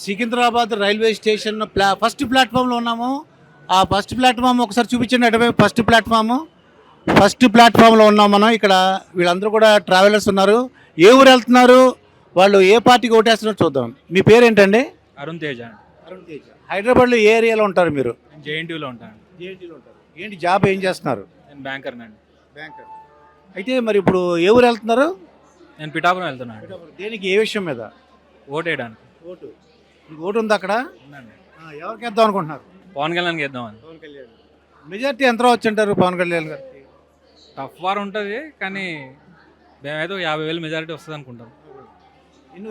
Secunderabad railway station first ప్లాట్ఫామ్లో ఉన్నాము. ఆ ఫస్ట్ ప్లాట్ఫామ్ ఒకసారి చూపించండి. అటువైపు ఫస్ట్ ప్లాట్ఫామ్లో ఉన్నాం మనం. ఇక్కడ వీళ్ళందరూ కూడా ట్రావెలర్స్ ఉన్నారు. ఏ ఊరు వెళ్తున్నారు, వాళ్ళు ఏ పార్టీకి ఓటేస్తున్నారో చూద్దాం. మీ పేరేంటండి? అరుణ్ తేజ. అరుణ్ తేజ. హైదరాబాద్లో ఏ ఏరియాలో ఉంటారు మీరు? నేను జేఎన్టీయూలో ఉంటాను. జేఎన్టీలో ఉంటారు. ఏంటి జాబ్ ఏం చేస్తున్నారు? నేను బ్యాంకర్ నండి. బ్యాంకర్. అయితే మరి ఇప్పుడు ఏ ఊరు వెళ్తున్నారు? నేను పిఠాపురం వెళ్తున్నాను దేనికి, ఏ విషయం మీద? ఓటు వేయడానికి. ఓటు. మీకు ఓటు ఉంది అక్కడ? ఉందండి. ఎవరికి వేద్దాం అనుకుంటున్నారు? పవన్ కళ్యాణ్కి వేద్దామని. పవన్ కళ్యాణ్. మెజార్టీ ఎంత రావచ్చు అంటారు పవన్ కళ్యాణ్ గారికి? టఫ్ వార్ ఉంటుంది కానీ మేమైతే 50,000 మెజారిటీ వస్తుంది అనుకుంటాం.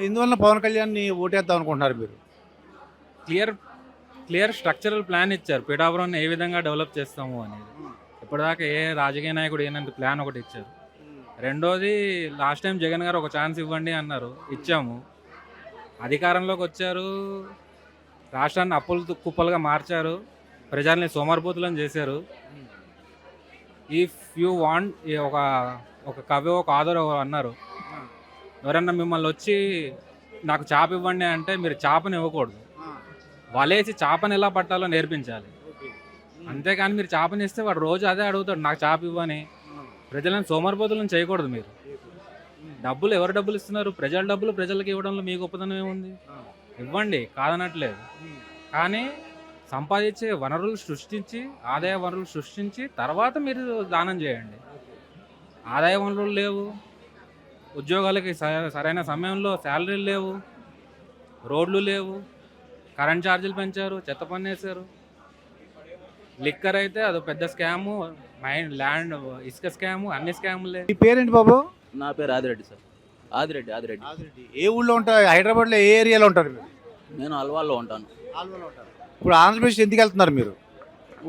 ఎందువల్ల పవన్ కళ్యాణ్ని ఓటేద్దాం అనుకుంటున్నారు మీరు? క్లియర్ స్ట్రక్చరల్ ప్లాన్ ఇచ్చారు, పిఠాపురాన్ని ఏ విధంగా డెవలప్ చేస్తాము అనేది. ఇప్పటిదాకా ఏ రాజకీయ నాయకుడు ఏనంత ప్లాన్ ఒకటి ఇచ్చారు. రెండోది, లాస్ట్ టైం జగన్ గారు ఒక ఛాన్స్ ఇవ్వండి అన్నారు, ఇచ్చాము. అధికారంలోకి వచ్చారు, రాష్ట్రాన్ని అప్పులు కుప్పలుగా మార్చారు, ప్రజల్ని సోమరిపోతులను చేశారు. ఇఫ్ యూ వాంట్, ఒక కవి ఒక ఆధార్ అన్నారు, ఎవరన్నా మిమ్మల్ని వచ్చి నాకు చేప ఇవ్వండి అంటే మీరు చేపని ఇవ్వకూడదు, వలేసి చేపని ఎలా పట్టాలో నేర్పించాలి. అంతేకాని మీరు చేపని ఇస్తే వాడు రోజు అదే అడుగుతాడు, నాకు చేప ఇవ్వని. ప్రజలను సోమరిపోతులను చేయకూడదు మీరు. డబ్బులు ఎవరు డబ్బులు ఇస్తున్నారు? ప్రజల డబ్బులు ప్రజలకు ఇవ్వడంలో మీ గొప్పతనం ఏముంది? ఇవ్వండి, కాదనట్లేదు. కానీ సంపాదించే వనరులు సృష్టించి, ఆదాయ వనరులు సృష్టించి తర్వాత మీరు దానం చేయండి. ఆదాయ వనరులు లేవు, ఉద్యోగాలకి సరైన సమయంలో శాలరీలు లేవు, రోడ్లు లేవు, కరెంట్ ఛార్జీలు పెంచారు, చెత్త పన్ను వేశారు. లిక్కర్ అయితే అది పెద్ద స్కాము, ల్యాండ్ ఇసుక స్కాము, అన్ని స్కాములే. మీ పేరేంటి బాబు? నా పేరు ఆదిరెడ్డి సార్. ఆదిరెడ్డి. ఏ ఊళ్ళో ఉంటారు? హైదరాబాద్లో ఏ ఏరియాలో ఉంటారు మీరు? నేను అల్వాల్లో ఉంటాను. ఇప్పుడు ఆంధ్రప్రదేశ్ ఎందుకు వెళ్తున్నారు మీరు?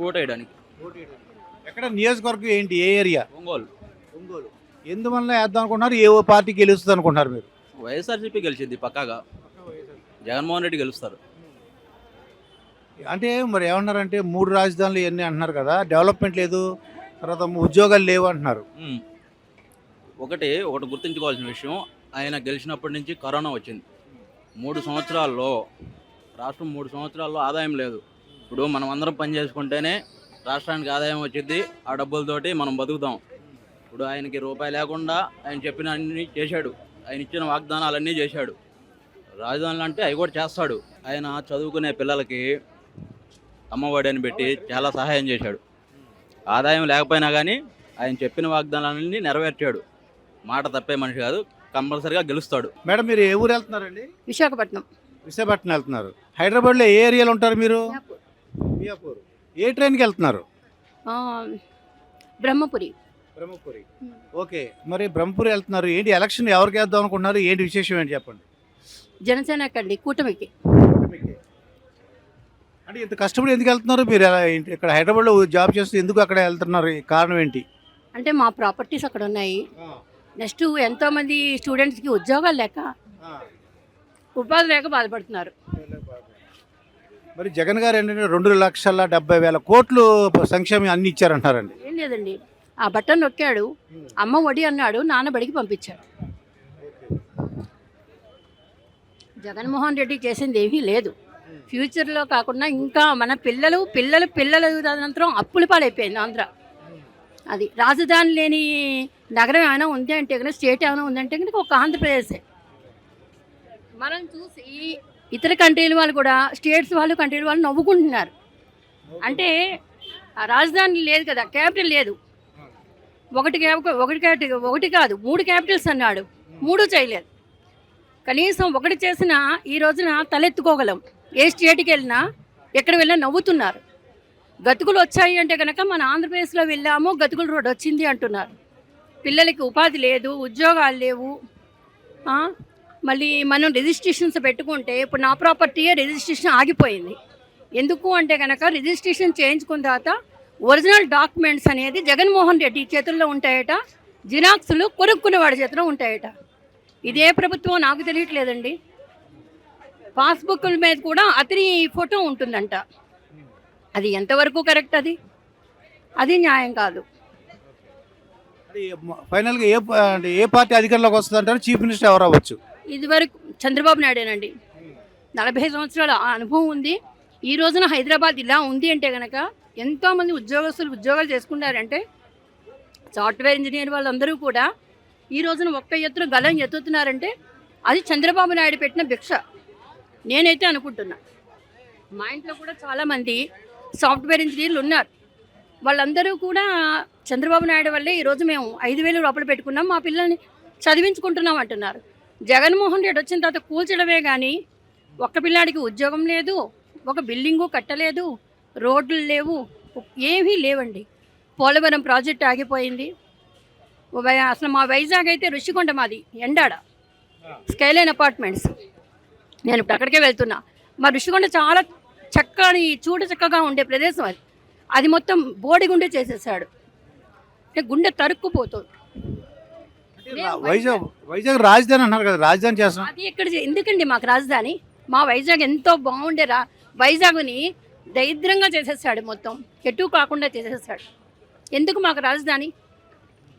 ఓటు వేయడానికి. ఎక్కడ నియోజకవర్గం ఏంటి, ఏ ఏరియా? ఒంగోలు. ఎందువల్ల వేద్దాం అనుకుంటున్నారు? ఏ పార్టీ గెలుస్తుంది అనుకుంటున్నారు మీరు? వైఎస్ఆర్సీపీ గెలిచింది పక్కాగా. జగన్మోహన్ రెడ్డి గెలుస్తారు. అంటే మరి ఏమన్నారంటే 3 రాజధానులు ఇవన్నీ అంటున్నారు కదా, డెవలప్మెంట్ లేదు, తర్వాత ఉద్యోగాలు లేవు అంటున్నారు. ఒకటి గుర్తుంచుకోవాల్సిన విషయం, ఆయన గెలిచినప్పటి నుంచి కరోనా వచ్చింది. 3 సంవత్సరాల్లో రాష్ట్రం 3 సంవత్సరాల్లో ఆదాయం లేదు. ఇప్పుడు మనం అందరం పని చేసుకుంటేనే రాష్ట్రానికి ఆదాయం వచ్చింది. ఆ డబ్బులతోటి మనం బతుకుతాం. ఇప్పుడు ఆయనకి రూపాయి లేకుండా ఆయన చెప్పిన అన్ని చేశాడు. ఆయన ఇచ్చిన వాగ్దానాలన్నీ చేశాడు. రాజధానులు అంటే అవి కూడా చేస్తాడు. ఆయన చదువుకునే పిల్లలకి అమ్మఒడి అని పెట్టి చాలా సహాయం చేశాడు. ఆదాయం లేకపోయినా కానీ ఆయన చెప్పిన వాగ్దానాలన్నీ నెరవేర్చాడు. మాట తప్పే మనిషి కాదు, కంపల్సరిగా గెలుస్తాడు. మేడం, మీరు ఏ ఊరు వెళ్తున్నారండి? విశాఖపట్నం. విశాఖపట్నం వెళ్తున్నారు. హైదరాబాద్లో ఏ ఏరియాలో ఉంటారు మీరు? మియాపూర్. ఏ ట్రైన్కి వెళ్తున్నారు? బ్రహ్మపురి. ఓకే, మరి బ్రహ్మపురి వెళ్తున్నారు. ఏంటి ఎలక్షన్ ఎవరికి వేద్దాం అనుకుంటున్నారు? ఏంటి విశేషం ఏంటి చెప్పండి. జనసేన కండి, కూటమికి. అంటే ఇంత కష్టపడి ఎందుకు వెళ్తున్నారు మీరు? ఇక్కడ హైదరాబాద్లో జాబ్ చేస్తూ ఎందుకు అక్కడ వెళ్తున్నారు? కారణం ఏంటి? అంటే మా ప్రాపర్టీస్ అక్కడ ఉన్నాయి. నెక్స్ట్ ఎంతోమంది స్టూడెంట్స్కి ఉద్యోగాలు లేక, ఉపాధి లేక బాధపడుతున్నారు. మరి జగన్ గారు ఏంటంటే 2,70,000 కోట్లు సంక్షేమం అన్ని ఇచ్చారంటారండి. ఏం లేదండి, ఆ బటన్ నొక్కాడు, అమ్మ ఒడి అన్నాడు, నాన్న బడికి పంపించాడు. జగన్మోహన్ రెడ్డి చేసింది ఏమీ లేదు. ఫ్యూచర్లో కాకుండా ఇంకా మన పిల్లలు తదనంతరం అప్పుల పాలైపోయింది ఆంధ్ర. అది రాజధాని లేని నగరం ఏమైనా ఉంది అంటే కనుక, స్టేట్ ఏమైనా ఉందంటే కనుక ఒక ఆంధ్రప్రదేశే. మనం చూసి ఇతర కంట్రీల వాళ్ళు కూడా, స్టేట్స్ వాళ్ళు, కంట్రీల వాళ్ళు నవ్వుకుంటున్నారు. అంటే రాజధాని లేదు కదా, క్యాపిటల్ లేదు. ఒకటి కాదు 3 క్యాపిటల్స్ అన్నాడు, 3 చేయలేదు. కనీసం ఒకటి చేసినా ఈ రోజున తలెత్తుకోగలం. ఏ స్టేట్కి వెళ్ళినా, ఎక్కడ వెళ్ళినా నవ్వుతున్నారు. గతుకులు వచ్చాయి అంటే కనుక మన ఆంధ్రప్రదేశ్లో వెళ్ళాము, గతుకుల రోడ్ వచ్చింది అంటున్నారు. పిల్లలకి ఉపాధి లేదు, ఉద్యోగాలు లేవు. మళ్ళీ మనం రిజిస్ట్రేషన్స్ పెట్టుకుంటే, ఇప్పుడు నా ప్రాపర్టీయే రిజిస్ట్రేషన్ ఆగిపోయింది. ఎందుకు అంటే కనుక, రిజిస్ట్రేషన్ చేయించుకున్న తర్వాత ఒరిజినల్ డాక్యుమెంట్స్ అనేది జగన్మోహన్ రెడ్డి చేతుల్లో ఉంటాయట, జిరాక్సులు కొనుక్కునేవాడి చేతిలో ఉంటాయట. ఇదే ప్రభుత్వం నాకు తెలియట్లేదండి. పాస్బుక్ల మీద కూడా అతని ఫోటో ఉంటుందంట. అది ఎంతవరకు కరెక్ట్? అది న్యాయం కాదు. ఫైనల్గా ఏ పార్టీ అధికారంలోకి వస్తుంది అంటారు? చీఫ్ మినిస్టర్ ఎవరు అవ్వచ్చు? ఇదివరకు చంద్రబాబు నాయుడేనండి. 40 సంవత్సరాల అనుభవం ఉంది. ఈ రోజున హైదరాబాద్ ఇలా ఉంది అంటే కనుక ఎంతోమంది ఉద్యోగస్తులు ఉద్యోగాలు చేసుకుంటారంటే సాఫ్ట్వేర్ ఇంజనీర్ వాళ్ళందరూ కూడా ఈ రోజున ఒక్క ఎత్తున గలం ఎత్తుతున్నారంటే అది చంద్రబాబు నాయుడు పెట్టిన భిక్ష నేనైతే అనుకుంటున్నా. మా ఇంట్లో కూడా చాలామంది సాఫ్ట్వేర్ ఇంజనీర్లు ఉన్నారు. వాళ్ళందరూ కూడా చంద్రబాబు నాయుడు వల్లే ఈరోజు మేము 5,000 రూపాయలు పెట్టుకున్నాం, మా పిల్లల్ని చదివించుకుంటున్నాం అంటున్నారు. జగన్మోహన్ రెడ్డి వచ్చిన తర్వాత కూల్చడమే కానీ ఒక్క పిల్లాడికి ఉద్యోగం లేదు, ఒక బిల్డింగు కట్టలేదు, రోడ్లు లేవు, ఏమీ లేవండి. పోలవరం ప్రాజెక్ట్ ఆగిపోయింది. అసలు మా వైజాగ్ అయితే ఋషికొండ, మాది ఎండాడ స్కైలైన్ అపార్ట్మెంట్స్. నేను ఇప్పుడు అక్కడికే వెళ్తున్నా. మా ఋషికొండ చాలా చక్కని చూడ చక్కగా ఉండే ప్రదేశం అది. అది మొత్తం బోడిగుండే చేసేసాడు. అంటే గుండె తరుక్కుపోతుంది. వైజాగ్ రాజధాని అన్నారు కదా, రాజధాని చేస్తాం. అది ఎక్కడ ఎందుకండి మాకు రాజధాని? మా వైజాగ్ ఎంతో బాగుండే వైజాగ్ని దరిద్రంగా చేసేసాడు, మొత్తం ఎటు కాకుండా చేసేసాడు. ఎందుకు మాకు రాజధాని?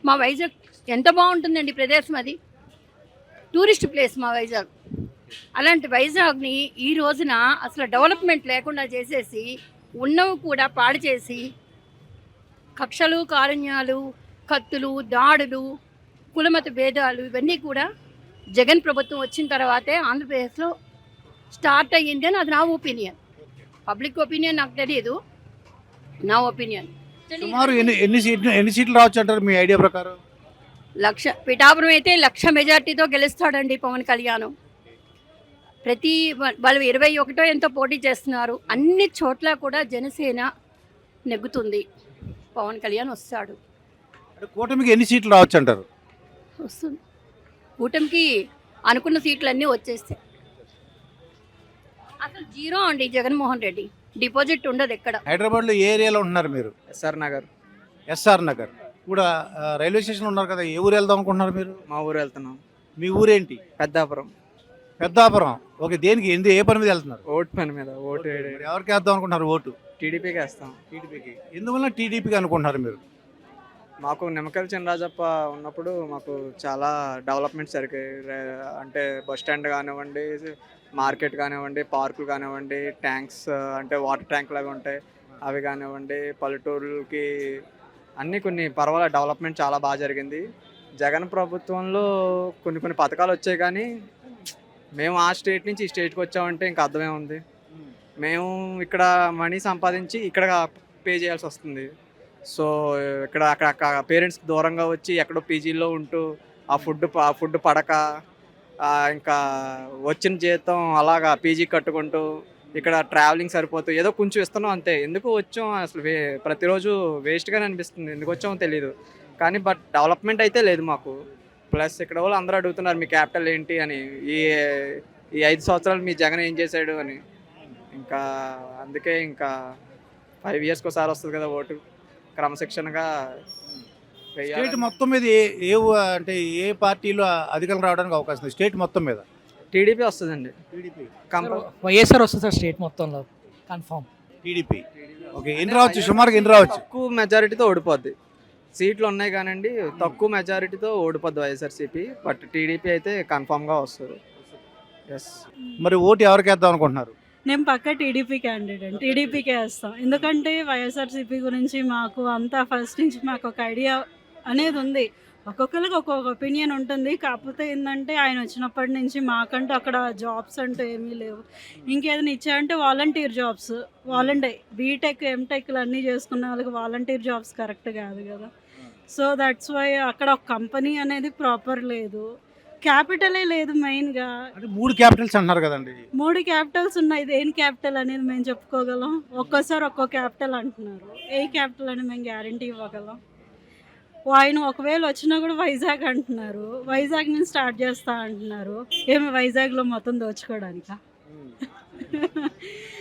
మా వైజాగ్ ఎంత బాగుంటుందండి ప్రదేశం, అది టూరిస్ట్ ప్లేస్ మా వైజాగ్. అలాంటి వైజాగ్ని ఈ రోజున అసలు డెవలప్మెంట్ లేకుండా చేసేసి ఉన్నవి కూడా పాడు చేసి కక్షలు, కారుణ్యాలు, కత్తులు, దాడులు, కులమత భేదాలు ఇవన్నీ కూడా జగన్ ప్రభుత్వం వచ్చిన తర్వాతే ఆంధ్రప్రదేశ్లో స్టార్ట్ అయ్యింది అని అది నా ఒపీనియన్. పబ్లిక్ ఒపీనియన్ నాకు తెలియదు, నా ఒపీనియన్. సుమారు ఎన్ని సీట్లు రావచ్చు అంటారు మీ ఐడియా ప్రకారం? పిఠాపురం అయితే 1,00,000 మెజార్టీతో గెలుస్తాడండి పవన్ కళ్యాణ్. వాళ్ళు 21 ఎంతో పోటీ చేస్తున్నారు. అన్ని చోట్ల కూడా జనసేన నెగ్గుతుంది, పవన్ కళ్యాణ్ వస్తాడు. కూటమికి ఎన్ని సీట్లు రావచ్చు అంటారు? వస్తుంది. కూటమికి అనుకున్న సీట్లన్నీ వచ్చేస్తాయి. అసలు జీరో అండి జగన్మోహన్ రెడ్డి, డిపాజిట్ ఉండదు ఎక్కడ. హైదరాబాద్లో ఏ ఏరియాలో ఉంటున్నారు మీరు? ఎస్ఆర్ నగర్. ఎస్ఆర్ నగర్ కూడా రైల్వే స్టేషన్ ఉన్నారు కదా, ఏ ఊరు వెళ్దాం అనుకుంటున్నారు మీరు? మా ఊరు వెళ్తున్నాం. మీ ఊరేంటి? పెద్దాపురం. పెద్దాపురం. ఓకే, దేనికి ఏ పని మీద వెళ్తున్నారు? ఓటు పని మీద. ఓటు ఎవరికి వేద్దాం అనుకుంటున్నారు ఓటు? టీడీపీకి వేస్తాం. టీడీపీకి. ఎందువల్ల టీడీపీకి అనుకుంటున్నారు మీరు? మాకు నిమ్మకాయల చినరాజప్ప ఉన్నప్పుడు మాకు చాలా డెవలప్మెంట్ జరిగాయి. అంటే బస్ స్టాండ్ కానివ్వండి, మార్కెట్ కానివ్వండి, పార్కులు కానివ్వండి, ట్యాంక్స్ అంటే వాటర్ ట్యాంకులు అవి ఉంటాయి, అవి కానివ్వండి, పల్లెటూరులకి అన్నీ కొన్ని పర్వాలేదు, డెవలప్మెంట్ చాలా బాగా జరిగింది. జగన్ ప్రభుత్వంలో కొన్ని పథకాలు వచ్చాయి, కానీ మేము ఆ స్టేట్ నుంచి ఈ స్టేట్కి వచ్చామంటే ఇంకా అర్థమే ఉంది. మేము ఇక్కడ మనీ సంపాదించి ఇక్కడ పే చేయాల్సి వస్తుంది. సో ఇక్కడ అక్కడ పేరెంట్స్కి దూరంగా వచ్చి ఎక్కడో పీజీలో ఉంటూ ఆ ఫుడ్ పడక ఇంకా వచ్చిన జీతం అలాగా పీజీ కట్టుకుంటూ ఇక్కడ ట్రావెలింగ్ సరిపోతూ ఏదో కొంచెం ఇస్తున్నాం అంతే. ఎందుకు వచ్చాం అసలు ప్రతిరోజు వేస్ట్గానే అనిపిస్తుంది, ఎందుకు వచ్చామో తెలీదు. కానీ బట్ డెవలప్మెంట్ అయితే లేదు మాకు. ప్లస్ ఇక్కడ వాళ్ళు అందరూ అడుగుతున్నారు మీ క్యాపిటల్ ఏంటి అని, ఈ 5 సంవత్సరాలు మీ జగన్ ఏం చేశాడు అని. ఇంకా అందుకే ఇంకా 5 ఇయర్స్కి ఒకసారి వస్తుంది కదా ఓటు, క్రమశిక్షణగా స్టేట్ మొత్తం మీద అంటే ఏ పార్టీలో అధికారం రావడానికి అవకాశం ఉంది స్టేట్ మొత్తం మీద? టీడీపీ వస్తుందండి. టీడీపీ. వైఎస్ఆర్ వస్తుంది సార్ స్టేట్ మొత్తంలో కన్ఫర్మ్. టీడీపీ. ఓకే, ఎన్ని రావచ్చు సుమారుగా? ఎన్ని రావచ్చు? తక్కువ మెజారిటీతో ఓడిపోద్ది. సీట్లు ఉన్నాయి కానండి, తక్కువ మెజారిటీతో ఓడిపోద్ది వైఎస్ఆర్సీపీ. బట్ టీడీపీ అయితే కన్ఫామ్గా వస్తుంది. ఎస్. మరి ఓటు ఎవరికి వేద్దాం అనుకుంటున్నారు? నేను పక్క టీడీపీ క్యాండిడేట్, టీడీపీకే వేస్తాం. ఎందుకంటే వైఎస్ఆర్సీపీ గురించి మాకు అంతా ఫస్ట్ నుంచి మాకు ఒక ఐడియా అనేది ఉంది. ఒక్కొక్కరికి ఒక్కొక్క ఒపీనియన్ ఉంటుంది. కాకపోతే ఏంటంటే ఆయన వచ్చినప్పటి నుంచి మాకంటూ అక్కడ జాబ్స్ అంటూ ఏమీ లేవు. ఇంకేదైనా ఇచ్చాయంటే వాలంటీర్ జాబ్స్, బీటెక్ ఎంటెక్లు అన్నీ చేసుకున్న వాళ్ళకి వాలంటీర్ జాబ్స్ కరెక్ట్ కాదు కదా. సో దట్స్ వై అక్కడ ఒక కంపెనీ అనేది ప్రాపర్ లేదు, క్యాపిటలే లేదు మెయిన్గా. 3 క్యాపిటల్స్ అంటున్నారు కదండి. 3 క్యాపిటల్స్ ఉన్నాయి. ఏం క్యాపిటల్ అనేది మేము చెప్పుకోగలం? ఒక్కోసారి ఒక్కో క్యాపిటల్ అంటున్నారు. ఏ క్యాపిటల్ అని మేము గ్యారంటీ ఇవ్వగలం? ఆయన ఒకవేళ వచ్చినా కూడా వైజాగ్ అంటున్నారు, వైజాగ్ నుంచి స్టార్ట్ చేస్తా అంటున్నారు. ఏమి వైజాగ్లో మొత్తం దోచుకోవడానికా?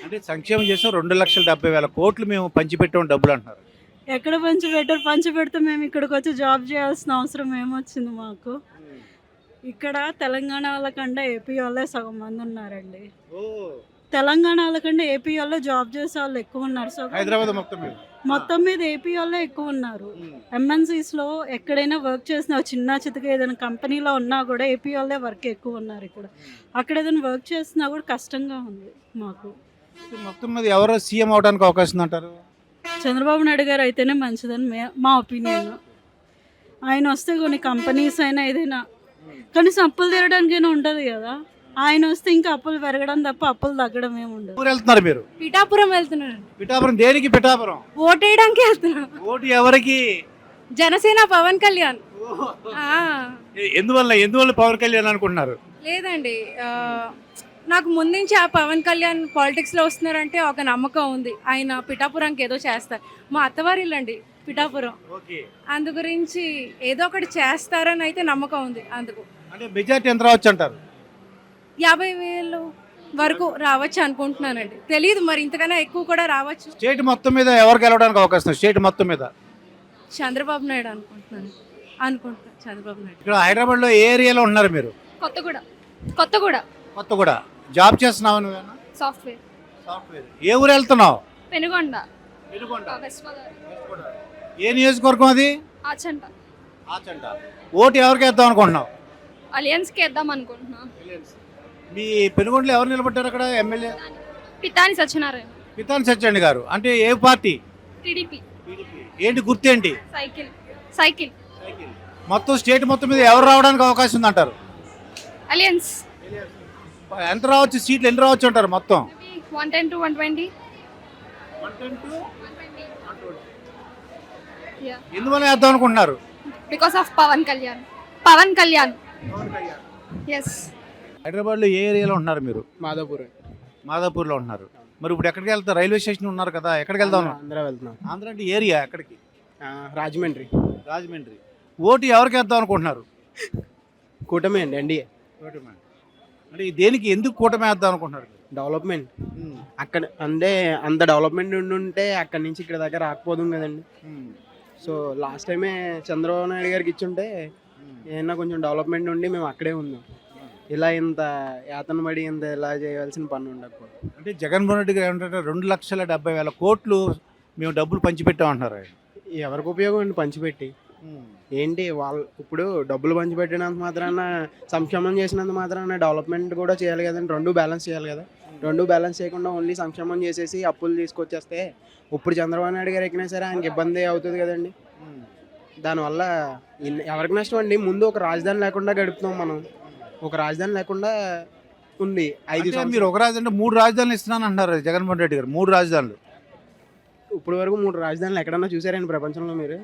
అంటే సంక్షేమం చేస్తే 2,70,000 కోట్లు మేము పంచిపెట్టాం డబ్బులు అంటున్నారు. ఎక్కడ పంచిపెడితే మేము ఇక్కడికి వచ్చి జాబ్ చేయాల్సిన అవసరం ఏమొచ్చింది మాకు? ఇక్కడ తెలంగాణ వాళ్ళకంటే ఏపీ వాళ్ళే సగం మంది ఉన్నారండి. తెలంగాణ వాళ్ళకంటే ఏపీ వాళ్ళు జాబ్ చేసే వాళ్ళు ఎక్కువ ఉన్నారు. సో హైదరాబాద్ మొత్తం మీద మొత్తం మీద ఏపీ వాళ్ళే ఎక్కువ ఉన్నారు. ఎంఎన్సీస్లో ఎక్కడైనా వర్క్ చేసిన చిన్న చితక ఏదైనా కంపెనీలో ఉన్నా కూడా ఏపీ వాళ్ళే వర్క్ ఎక్కువ ఉన్నారు. ఇక్కడ అక్కడ ఏదైనా వర్క్ చేసినా కూడా కష్టంగా ఉంది మాకు. మొత్తం మీద ఎవరు సీఎం అవడానికి అవకాశం అంటారు? చంద్రబాబు నాయుడు గారు అయితేనే మంచిదని మా ఒపీనియన్. ఆయన వస్తే కొన్ని కంపెనీస్ అయినా ఏదైనా కనీసం అప్పులు తీరడానికైనా ఉంటుంది కదా. ఆయన వస్తే ఇంకా అప్పులు పెరగడం తప్ప అప్పులు తగ్గడం ఏమి ఉండదు. ఊరు వెళ్తున్నారు మీరు? పిఠాపురం వెళ్తున్నాను. పిఠాపురం దేనికి? పిఠాపురం ఓటేయడానికి వెళ్తున్నాను. ఓటు ఎవరికి? జనసేన పవన్ కళ్యాణ్. ఆ, ఎందువల్ల పవన్ కళ్యాణ్ అనుకుంటున్నారు? లేదండి, నాకు ముందు నుంచి ఆ పవన్ కళ్యాణ్ పాలిటిక్స్లో వస్తున్నారంటే ఒక నమ్మకం ఉంది. ఆయన పిఠాపురంకి ఏదో చేస్తారు. మా అత్తవారి ఇల్లండి పిఠాపురం. అందు గురించి ఏదో ఒకటి చేస్తారని అయితే నమ్మకం ఉంది. అందుకు అంటే మెజార్టీ ఎంత రావచ్చు అంటారు? 50,000 వరకు రావచ్చు అనుకుంటున్నానండి. తెలియదు మరి, ఇంతకన్నా ఎక్కువ కూడా రావచ్చు. స్టేట్ మొత్తం మీద ఎవరు గెలవడానికి అవకాశం? స్టేట్ మొత్తం మీద చంద్రబాబు నాయుడు అనుకుంటున్నాను. చంద్రబాబు నాయుడు. ఇక్కడ హైదరాబాద్లో ఏ ఏరియాలో ఉన్నారు మీరు? కొత్తగూడ. జాబ్ చేస్తున్నావు నువ్వేనా? సాఫ్ట్వేర్. ఏ ఊరు వెళ్తున్నావు? పెనుగొండ. ఏ నియోజకవర్గం అది? ఆచంట. ఓటు ఎవరికి వేద్దాం అనుకుంటున్నావు? అలియన్స్కి వేద్దాం అనుకుంటున్నా. మీ పెనుగొండలో ఎవరు నిలబడ్డారు అక్కడ ఎమ్మెల్యే? పితాని సత్యనారాయణ. పితాని సత్యండి గారు. అంటే ఏ పార్టీ? టీడీపీ. ఏంటి గుర్తు ఏంటి? సైకిల్. మొత్తం స్టేట్ మొత్తం మీద ఎవరు రావడానికి అవకాశం ఉందంటారు? అలియన్స్. ఎంత రావచ్చు? సీట్లు ఎన్ని రావచ్చు అంటారు మొత్తం? 110 to 120. ఎందువల్ల వేద్దాం అనుకుంటున్నారు? Because of Pawan Kalyan. Yes. హైదరాబాద్లో ఏ ఏరియాలో ఉంటున్నారు మీరు? మాదాపూర్ లో ఉంటున్నారు. మరి ఇప్పుడు ఎక్కడికి వెళ్తారు? రైల్వే స్టేషన్ ఉన్నారు కదా, ఎక్కడికి వెళ్దాం? ఆంధ్ర వెళ్తున్నాం. ఆంధ్ర అంటే ఏరియా ఎక్కడికి? రాజమండ్రి. ఓటు ఎవరికి వేద్దాం అనుకుంటున్నారు? కూటమి అండి, ఎన్డీఏ. అంటే దేనికి, ఎందుకు కూటమి వేద్దాం అనుకుంటున్నారు? డెవలప్మెంట్ అక్కడ అంటే అంత డెవలప్మెంట్ ఉంటే అక్కడి నుంచి ఇక్కడ దగ్గర రాకపోదు కదండి. సో లాస్ట్ టైమే చంద్రబాబు నాయుడు గారికి ఇచ్చుంటే ఏదైనా కొంచెం డెవలప్మెంట్ ఉండి మేము అక్కడే ఉందాం. ఇలా ఇంత యాతన పడి ఇంత ఇలా చేయాల్సిన పని ఉండకపోతే. అంటే జగన్మోహన్ రెడ్డి గారు ఏమంటారు? 2,70,000 కోట్లు మేము డబ్బులు పంచిపెట్టామంటున్నారు. ఎవరికి ఉపయోగం అండి పంచిపెట్టి? ఏంటి వాళ్ళు ఇప్పుడు డబ్బులు పంచిపెట్టినంత మాత్రాన, సంక్షేమం చేసినంత మాత్రాన డెవలప్మెంట్ కూడా చేయాలి కదండి. రెండు బ్యాలెన్స్ చేయాలి కదా. రెండు బ్యాలెన్స్ చేయకుండా ఓన్లీ సంక్షేమం చేసేసి అప్పులు తీసుకొచ్చేస్తే ఇప్పుడు చంద్రబాబు నాయుడు గారు ఎక్కినా సరే ఆయనకి ఇబ్బంది అవుతుంది కదండి. దానివల్ల ఎవరికి నష్టం అండి? ముందు ఒక రాజధాని లేకుండా గడుపుతాం మనం. ఒక రాజధాని లేకుండా ఉంది 5 సంవత్సరాలు. మీరు ఒక రాజధాని 3 రాజధానులు ఇస్తున్నాను అంటారు జగన్మోహన్ రెడ్డి గారు. 3 రాజధానులు. ఇప్పుడు వరకు 3 రాజధానులు ఎక్కడన్నా చూసారండి ప్రపంచంలో మీరు?